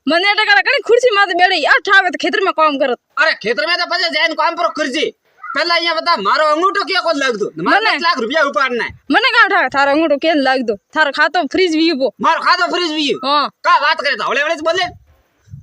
મને ટકા કણી ખુરશી માથે બેડી આ ઠાવે તો ખેતર में काम करत। अरे खेतर में तो पजे जाइन काम पर करजे पहला यहाँ बता मारो अंगूठो क्या को लाग दो मारे 10 लाख रुपया उपाड़ना है મને કામ ઠાવે થારો અંગૂઠો કેમ લાગ દો થારો ખાતો ફ્રીજ વી પો मारो खातो फ्रीज भी हां का बात करे तो हवले हवले बोले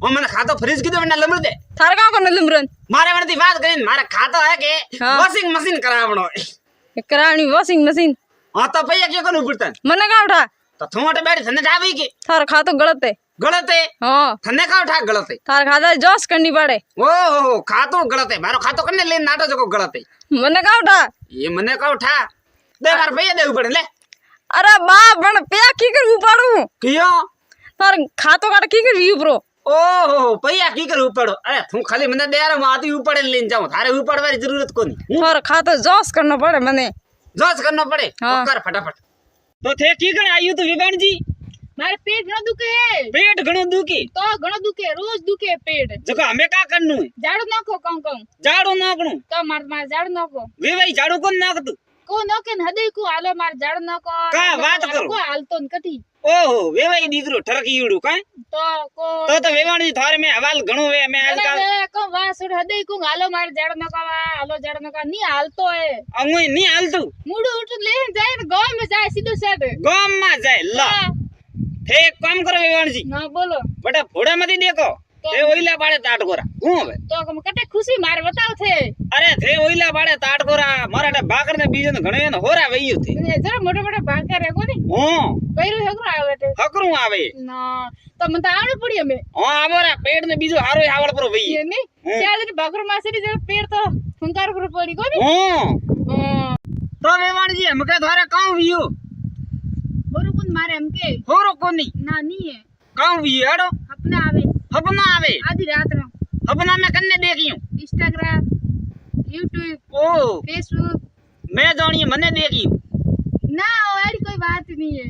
ओ मैंने खातो फ्रीज की तो वना लमड़ दे થારો કામ को नलमरन मारे वणती बात करीन मारे खातो है के हाँ। वॉशिंग मशीन करावणो कराणी वॉशिंग मशीन हां तो भैया क्या कोन उड़ता મને કામ ઠા तो थोटे बैठ थने जावी के થારો ખાતો ગળત है गलत है हां थने का उठा गलत है થારો ખાતા જોસ करनी पड़े ओ खातो गलत है मारो खातो कने ले नाटो जको गलत है મને કામ ઠા ये मने का उठा दे मार भैया दे पड़े ले अरे बा पण पे की कर उपाड़ू क्यों थार खातो काट की कर वी उपरो ओहो भैया की कर ऊपर अरे तू खाली मने दे यार माती ऊपर लेन जाऊं थारे ऊपर वाली जरूरत कोनी थारो खातो जोस करना पड़े मने जोश करना पड़े हाँ। कर फटाफट तो थे की कर आयु तो विवान जी मारे पेट न दुखे पेट घणो दुखी तो घणो दुखे रोज दुखे पेट जको हमें का करनु है झाड़ू नाखो कौन झाड़ू नाकणु तो मार झाड़ू नाखो वे भाई झाड़ू कोन नाकतु को नोके न हदे को हालो मार झाड़ू नाखो का बात करो को हालतो न कठी ओहो वे भाई दीकरो ठरकीड़ू का तो तो विवान जी थारे में हवाल घणो वे मैं आजकल को वासुड हदे को हालो मार झाड़ू नाखो हालो झाड़ू नाखो नी हालतो है अंगुई नी हालतु मुडू उठ ले जाए न गांव में जाए सीधो सेट गाम में जाए ला थे एक काम करो विवान जी ना बोलो बटा फोड़ा मत देखो थे ओइला बाड़े ताट गोरा हूं હવે तो कम कटे खुशी मार बताओ थे अरे थे ओइला बाड़े ताट गोरा मारा बाकर ने बीजन घणे ने होरा वईयो थे जरा मोटे मोटे भाग करे कोनी हां पैरो हकरो आवे थे हकरू आवे ना तो मन आवड़ पड़ी हमें हां आमोरा पेट ने बीजो हारो आवड़ पर वई ये नहीं चाल भागरो मासरी जरा पेड़ तो फुंकार पर पड़ी कोनी हां तो वेवाण जी हमके थारे काऊ वियो बरोबर मारे हमके होरो कोनी ना नहीं है काऊ वियो हेडो अपना आवे अपना आवे आधी रात नो अपना में कन्ने देखियो इंस्टाग्राम यूट्यूब ओ फेसबुक मैं जानिए मने देखियो ना और कोई बात नहीं है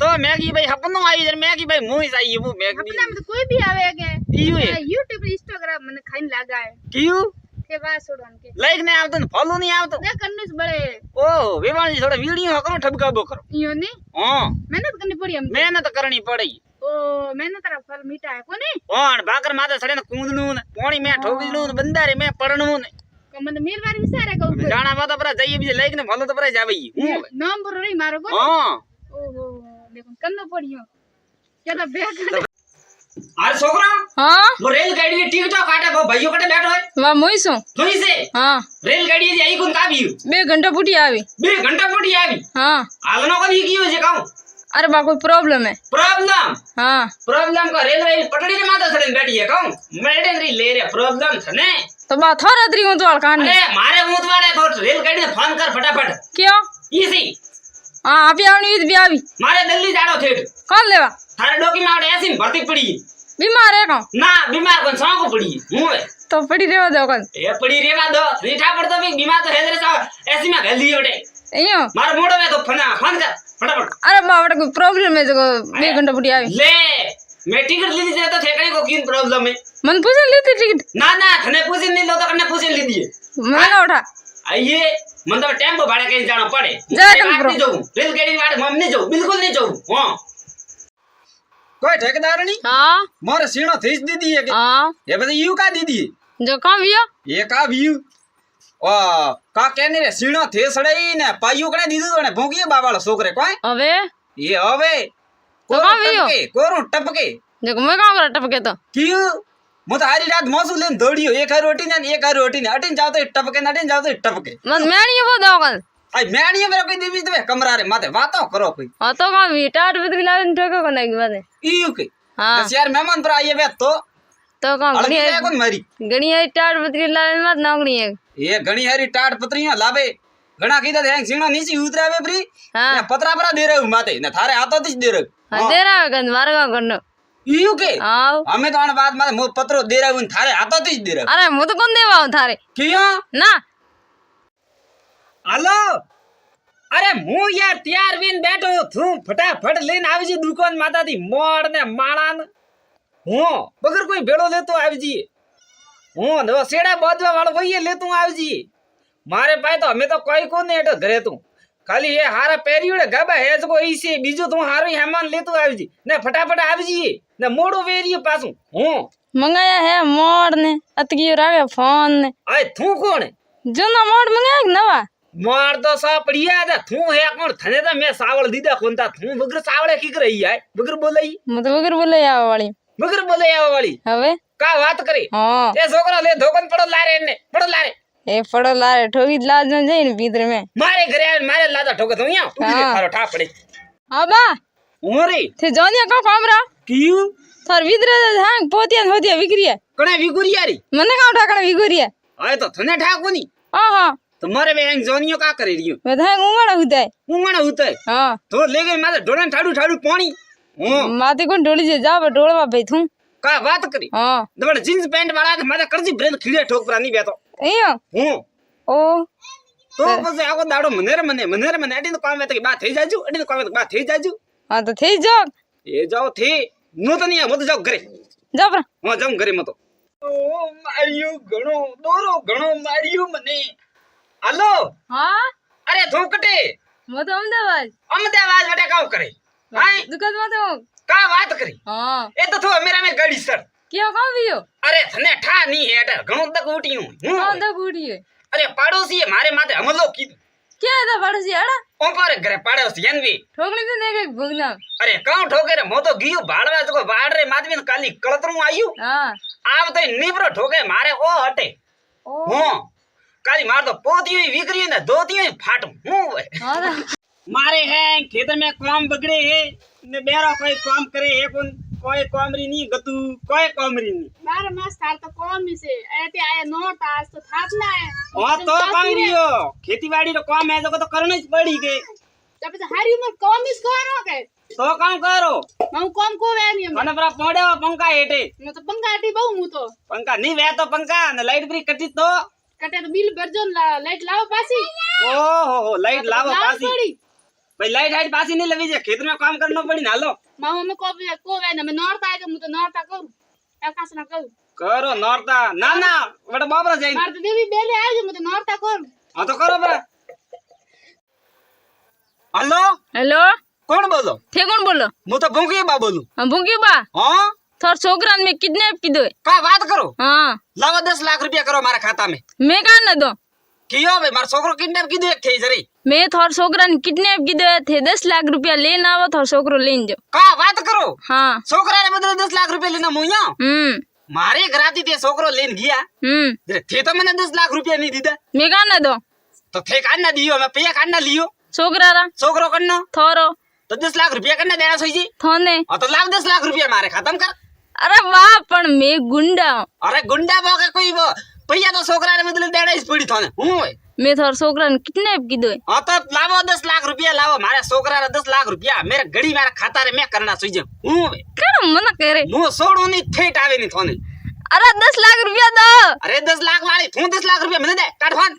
तो मैं की भाई अपनो आई जर मैं की भाई मुई चाहिए वो मैं अपना में तो कोई भी आवे के इयो है यूट्यूब इंस्टाग्राम मने खाइन लगा है क्यों के बात छोड़न के लाइक नहीं आवतो फॉलो नहीं आवतो ना करने से बड़े ओ वेवाण जी थोड़ा वीडियो करो ठबकाबो करो यो नहीं हां मेहनत करनी पड़ी हम मेहनत करनी पड़ी ओ मेहनत रा फल मीठा है कोनी पण भाकर माथे सड़े ने कूंदणू ने पानी में ठोकणू ने बंदारे में पड़णू ने कमन मेरवार विचारे को जाना बात पर जाइए भी लाइक ने फॉलो तो पर जावे हूं नंबर नहीं मारो को हां ओहो देखो करना पड़ियो क्या तो बेकार अरे छोकरा हां वो रेलगाड़ी की टिकट काटे को भाइयों कटे बैठो है वा मोई सो थोड़ी से हां रेलगाड़ी जी आई कोन का भी 2 घंटा फुटी आवी 2 घंटा पड़ी आवी हां आलनो को दी की हो जे कहूं अरे बा कोई प्रॉब्लम है प्रॉब्लम हां प्रॉब्लम का रेलवे पटड़ी के माथा सड़े बैठी है कहूं मेडन री ले रे प्रॉब्लम थने तो बा थोड़ा अदरी को तो कान अरे मारे मुंह वाले तो रेलगाड़ी ने फोन कर फटाफट क्यों इसी हां अभी आवनी भी आवी मारे दिल्ली जाड़ो थे कौन लेवा थारे डॉक्यूमेंट ऐसी में भर्ती पड़ी बीमार है कौन ना बीमार कौन सौ को पड़ी हूं तो पड़ी रेवा दो कौन ये पड़ी रेवा दो रीठा पड़ तो भी बीमार तो है रे सा ऐसी में गल दी बड़े अयो मार मोड़ो में तो फोन कर फटाफट अरे बाबा कोई प्रॉब्लम है जो 2 घंटा फुटी आवी ले मैं टिकट ली थी तो ठेकने को किन प्रॉब्लम है मन पूछ लेती टिकट ना ना थने पूछ नहीं लो तो कने पूछ ली दिए मैं ना उठा आइए मतलब टेम्पो भाड़ा कहीं जाना पड़े जा तुम नहीं जाऊं रेलगाड़ी वाले मम नहीं जाऊं बिल्कुल नहीं जाऊं हां कोई ठेकेदार नहीं हां मोर सीणो थीस दीदी है के हां ये बता यू का दीदी जो काम वियो ये का व्यू ओ का कहने रे सीणो थे सड़ई ने पायू कने दीदू ने भोंकिए बाबालो छोकरे कोई अबे ये हवे तो का व्यू कोरू टपके देखो मैं काम कर टपके तो क्यों मो तो हारी रात मौसू लेन दौड़ियो एक है रोटी ने एक है रोटी ने अटिन जाओ तो टपके न अटिन जाओ तो टपके मन मैणी वो दो कल आई मैणी मेरे कोई देवी तो कमरा रे माथे बातो करो कोई हां तो काम टाट पे दिलावन ठोको को नहीं बात ईयू के हां 10 यार मेहमान पर आइए बे तो काम अड़की जाए कौन मारी गणी है टाट पे दिलावन मत नौकरी है ये घणी हरी टाट पत्रियां लावे घणा कीदा थे सीणो नीचे उतरावे फ्री हां ने पतरा परा दे रहू माथे ने थारे हाथो तीज दे रहू हां दे रहा है गन मार का करनो ईयू के आओ हमें तो आने बात माथे मो पत्रो दे रहू थारे हाथो तीज दे रहू अरे मु तो कौन देवा थारे क्यों ना हेलो अरे मु यार तैयार बिन बैठो थू फटाफट लेन आवजी दुकान माता दी मोड़ ने माळान हूं बगर कोई भेड़ो लेतो आवजी हूं दो सेड़ा बाजवा वालो वही लेतो आवजी मारे पाए तो हमें तो कोई को नहीं हटो घरे तू खाली ये हारा पेरियोड़े गबा है जो इसे बीजो तू हारो हेमान लेतो आवजी ने फटाफट आवजी ને મોડું વેર્યું પાછું હું મંગાયા હે મોડ ને અતગીયો રાવે ફોન ને આય તું કોણ જૂના મોડ મંગાયા કે નવા માર તો સાપડિયા દે તું હે કોણ થને તો મેં સાવળ દીધા કોનતા તું વગર સાવળે કી કરી આય વગર બોલાઈ હું તો વગર બોલે આવા વાળી વગર બોલે આવા વાળી હવે કા વાત કરી હા એ છોકરા લે ધોકન પડો લારે ને પડો લારે એ પડો લારે ઠોકી જ લાજ ન જઈને ભીતર મેં મારે ઘરે આવીને મારે લાદા ઠોકે તો અહીંયા તું હા. ખારો ઠા પડે હા બા ઓરી તે જોનિયા કો કામરા કીયું થાર વિદરે હાંગ પોતિયા હોતિયા વિકરીયા કણે વિગુરિયારી મને કામ ઠાકણે વિગરીયા આય તો થને ઠાકોની હા તમારે બે અહીં જોનિયો કા કરી રહ્યો બધા ઉંગણા હુદાય ઉંગણા ઉતાય હા તો લે ગઈ મારે ઢોળાને ઠાડું ઠાડું પાણી હું માથી કોણ ઢોળી જે જાવ ઢોળવા ભાઈ તું કા વાત કરી હા તમારે જીન્સ પેન્ટ વાળા મારે કરજી બ્રેન ખીડે ઠોકરા નહીં બેતો અહીંયા હું ઓ તો પછી આખો દાડો મને અડીને કામ વેત કે બા થઈ જાજુ અડીને કામ વેત બા થઈ જાજુ હા તો થઈ જાવ એ જાઓ થી નો તો નહીં મત જાવ ઘરે જાવ પ્રા હું જાઉં ઘરે મતો ઓ માર્યું ઘણો દોરો ઘણો માર્યું મને હાલો હા અરે ધોકટે મો તો અમદાવાદ અમદાવાદ વડે કાવ કરે હાય દુકાનમાં તો કા વાત કરી હા એ તો થો મેરા મે ગાડી સર કેવો કામ વિયો અરે થને ઠા ની હેટર ઘણો તક ઉઠ્યું હા હું તો ગુડીએ અરે પાડોશીએ મારે માથે હમલો કીધું ક્યાં હતા પડોશી આડા ઓપારે ઘરે પાડોશી એનવી ઠોકણી તો ને કઈક ભોગના અરે કાઉ ઠોકે રે મો તો ગયું ભાડવા તો વાડરે માધવીને કાલી કળતરું આયું હા આવ તો નીબરો ઠોકે મારે ઓ હટે ઓ હું કાલી માર તો પોતી વિકરી ને ધોતી ફાટું હું હોય હા તો મારે હે ખેતર में काम बगड़े है ने बेरा कोई काम करे है कोई कामरी नहीं गतू कोई कामरी नहीं 12 માસ થાર તો કોમ છે એતે આયા નોટ આજ તો થાપ ના हां तो कामरियो खेती-बाड़ी रो काम है तो करने જ પડી કે તો પછી હારી ઉમર કોમ ઇસ કરો કે તો કામ કરો હું કોમ કો વેની મને પર પડ્યો પંખા હેઠે હું તો પંગાટી બહુ હું તો પંખા નહીં વે તો પંખા ને લાઈટ ફ્રી કટી તો કટે તો બિલ ભરજો ને લાઈટ લાવો પાછી ઓહો લાઈટ લાવો પાછી પડી ભાઈ લાઈટ હાઈટ પાછી નહીં લવી છે ખેતર में काम करना पड़ी ना लो મામા મે કો વેને મે નોરતા કે હું તો નોરતા કરું આકાશ ના કરું કરો નોરતા ના ના વડે બાબરા જાય માર તો દેવી બેલે આવજો હું તો નોરતા કરું હા તો કરો બરા हेलो હેલો કોણ બોલો થે કોણ બોલો હું તો ભૂંકી બા બોલું હા ભૂકી બા હા થોર છોકરાને મેં કિડનેપ કીધો કા વાત કરો હા લાવો 10 लाख रुपया करो मारा खाता में મેં કાં ન દો कियो भाई मार छोकरो किडनैप कीधो एक थे जरी મેં થોર છોકરાને કિડનેપ કીધો થે 10 લાખ રૂપિયા લઈને આવો થોર છોકરો લઈને જાઓ का बात करो હા छोकरा ने बदले 10 लाख रुपया लेना मुया मारे घराती ते छोकरो लेन गया जरे थे तो मैंने 10 लाख रुपया नहीं दीदा મેં કાં ન દો तो थे काटना दियो मैं पैसा काटना लियो છોકરા રા छोकरो करना થોરો तो 10 लाख रुपया करना देना सोई जी થોને और तो लाख 10 लाख रुपया मारे खत्म कर અરે વાહ પણ મેં ગુંડા अरे गुंडा बोके कोई वो पैसा तो छोकरा ने बदले देना ही पड़ी थाने हूं મેં થોર છોકરાને કિડનેપ કીધો हाँ तो लावो 10 लाख रुपया लावो मारे छोकरा रे 10 लाख रुपया मेरे घड़ी मारे खाता रे मैं करना सोई जे हूं કેમ મને કરે मु सोड़ो नहीं ठेठ आवे नहीं थाने અરે 10 લાખ રૂપિયા દો अरे 10 लाख वाली तू 10 लाख रुपया मैंने दे काट फोन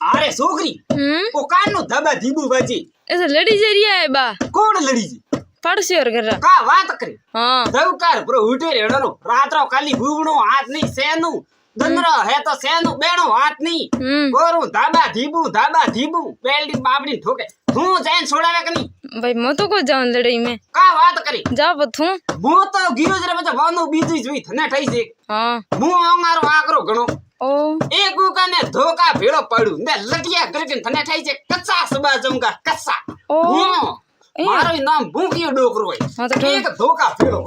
अरे छोकरी ओ कान नो धबा धीबू बाजी ऐसे लड़ी जा रही है बा कौन लड़ी जी પડશે ઓર ઘર का बात करे હા ધવકાર પ્રો ઉઠે રેડનો રાત્રો કાલી ભૂવણો હાથ નહીં સેનું દંદરો હે તો સેનું બેણો હાથ નહીં ગોરું ધાબા ધીબુ પેલડી બાબડી ઠોકે તું જૈન છોડાવે કે નહીં ભાઈ મો તો કો જાઉં લડાઈ में का बात કરી જાવ થું હું તો ગીરો જરે બચા વાનો બીજું જોઈ થને થઈ છે હા હું ઓંગારો આકરો ઘણો ઓ એક ઉકાને ધોકા ભેળો પડ્યું ને લટિયા કરીને થને થઈ છે કચ્ચા સબા જમગા કચ્ચા ઓ મારું નામ ભૂંકીયો ડોકરો હોય હા તો એક ધોકા ભેળો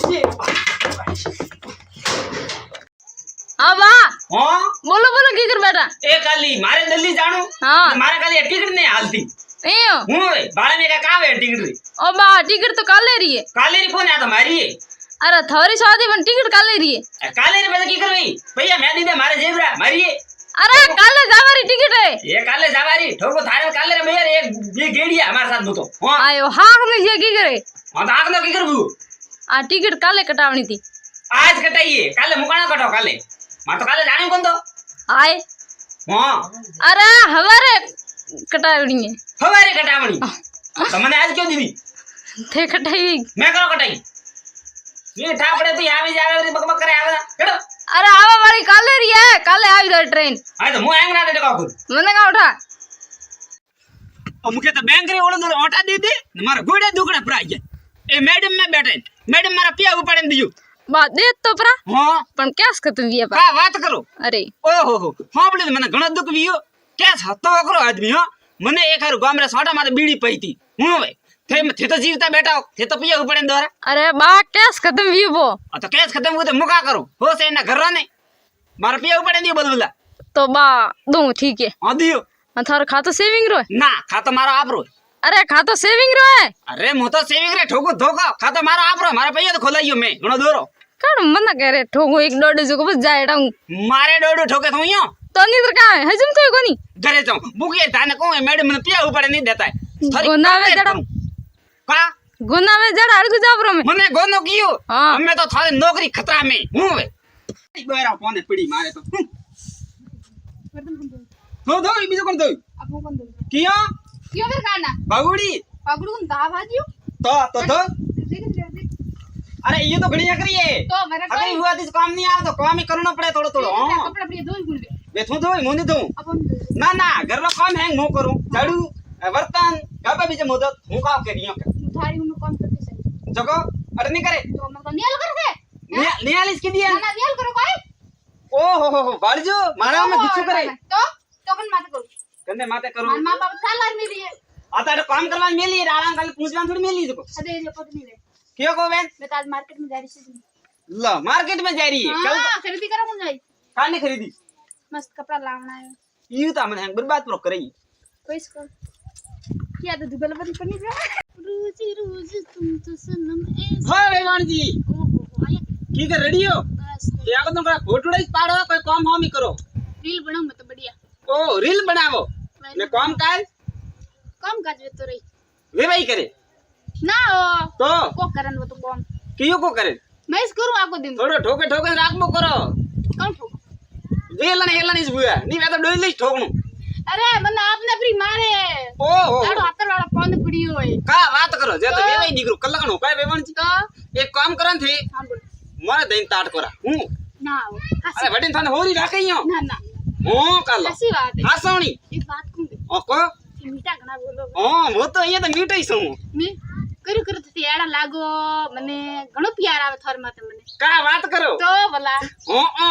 હા બા હા બોલો બોલો કી કર બેટા એ કાલી મારે દિલ્હી જાણું હા મારે કાલી ટિકિટ નહીં હાલતી એયો હું ભાડે મેં કાવે ટિકિટ રી ઓ બા ટિકિટ તો કાલે રહી है કાલે રી કોને આ તમારી અરે થોરી શાદી પણ ટિકિટ કાલે રહી है કાલે રી પછી કી કરવી ભૈયા મેં દીધે મારે જેબરા મારી અરે કાલે જવાની ટિકિટ है એ કાલે જવારી ઠોકો થારે કાલે રે ભૈયા એક બે ગેડિયા અમાર સાથ નતો હા આયો હા ને જે કી કરે હા તો આગનો કી કરવું આ ટિકિટ કાલે કટાવણી थी આજ કટાઈએ કાલે મુકાણા કટો કાલે માં તો કાલે જાણ્યું કોણ તો આય હા અરે હવારે કટાવણી है હવારે કટાવણી તમને આજ ક્यों દીધી તે કટાવી મેં કરો કટાઈ ये ठापड़े तो आवी जावे रे बकबक करे आवे केडो अरे आवा वाली काले रही है काले आई दो ट्रेन आ तो मु एंगना दे का खुद मने का उठा ओ मुके तो बैंक रे ओळो ओटा दे दे मारा गोड़े दुकड़ा पड़ा गया એ મેડમ में बैठे मैडम मारा पिया उपाड़े दियो બા દે તો પરા हां પણ કેસ ખતમ વિયા પા का बात करो અરે ओहो हो हां बोले મને ઘણો દુખ વિયો કેસ હતો કરો આદમી હો મને એક હારું ગામરે સોટા માથે બીડી પઈતી હું ભાઈ थे तो जीवता बैठा हो थे तो पिया उपाड़े द्वारा અરે બા કેસ ખતમ વિયો બો तो केस खत्म हुए तो मुका करो हो से ना घर ने मारा पिया उपाड़े दियो बदबला તો બા દઉં ઠીક હે हां दियो થારો ખાતો સેવિંગ રો ना खाता मारा आपरो અરે ખાતો સેવિંગ રો હે अरे मु तो सेविंग रे ठोको धोका खाता मारा आपरो मारा पैया तो खोलाइयो मैं घणो दोरो કાણ મના કરે ઠોગો એક દોડ જો બસ જાય ડાઉં मारे डोडो ठोके तो यो તો નીતર કા હજમ તો કોની घरे जाऊं बुके थाने को मैडम ने पिया उपाड़े नहीं देता है थारी गोनावे कंप्लेंट जड़ा। करूं। का ગુનાવે જડ અડગુ જાપરો મે मने गोनो कियो हाँ। हमें तो थारी नौकरी खतरा में हूं वे बेरा कोने पड़ी मारे तो दो दो बीजो कोन दो આપો કોણ દો कियो કયો વેર કાના बागुड़ी પગડું દાવાજ્યો तो दो દેખ अरे ये तो बढ़िया करिए તો મારે अगर हुआ तो काम नहीं आया तो काम ही करना पड़े थोड़ा थोड़ा हां કપડા પ્રિય ધોઈ ગુંડે बेथू दो मुंदी दो આપો ना ना घर रो काम है मु करूं झाड़ू बर्तन गाबा बीजे मदद हूं का करियो થારી હું કામ કરતી છે जगो अरे नहीं करे તો મને નેલ કરશે नियालिस के दिया ના નેલ કરો કોઈ ओ हो बालजो मारा में गुस्सो करे તો પણ માથે કરું कंदे माते करू માર મા બાપ સાલાર મેલી હે आता तो काम करवा मेली राणा कल पूछवान थोड़ी मेली देखो અદે જે પત્ની રે क्यों को बहन मैं तो आज मार्केट में जा रही थी लो मार्केट में जा रही है कल हाँ खरीदी करा मुझे काल नहीं खरीदी मस्त कपड़ा लाना है यू तो मन बर्बाद प्रो करे कोई इसको क्या तो दुबला बंद करनी है रोज रोज तुम तो सनम ऐसे हां बेवान जी ओहो आया की कर रेडी हो बस या को तुम फोटो डाइस पाड़ो कोई काम हम ही करो रील बनाऊं मैं तो बढ़िया ओ रील बनावो ने काम काज कम काज वे तो रही वे भाई करे ना ओ तो को करन वो तो कौन कियो को करे मैं इस करूं आपको दिन थोड़ो ठोके ठोके राखबो करो कौन ठोक वेला ने हेला नहीं बुआ नी वे तो डोली ठोकणो अरे मन आपने फ्री मारे ओ हो लाडो हाथ वाला पौंद पड़ी होए का बात करो जे तो वे भाई निकरो कल्ला कनो काय बेवान जी तो एक काम करन थी हां बोल मारे दिन ताट करा हूं ना हो अरे बटिन थाने होरी राखइयो ना ना ओ कालो ऐसी बात है हासोणी एक बात कहूं ओ को मीठा घना बोलो ओ वो तो ये तो मीठो ही सु मैं કર્યું કર્યું તો એડા લાગો મને ઘણો પ્યાર આવે થોર માતે મને का बात करो તો ભલા ओ ओ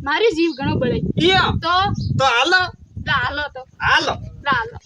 મારી જીવ ઘણો બળે यो તો तो हालो હાલો તો हालो હાલો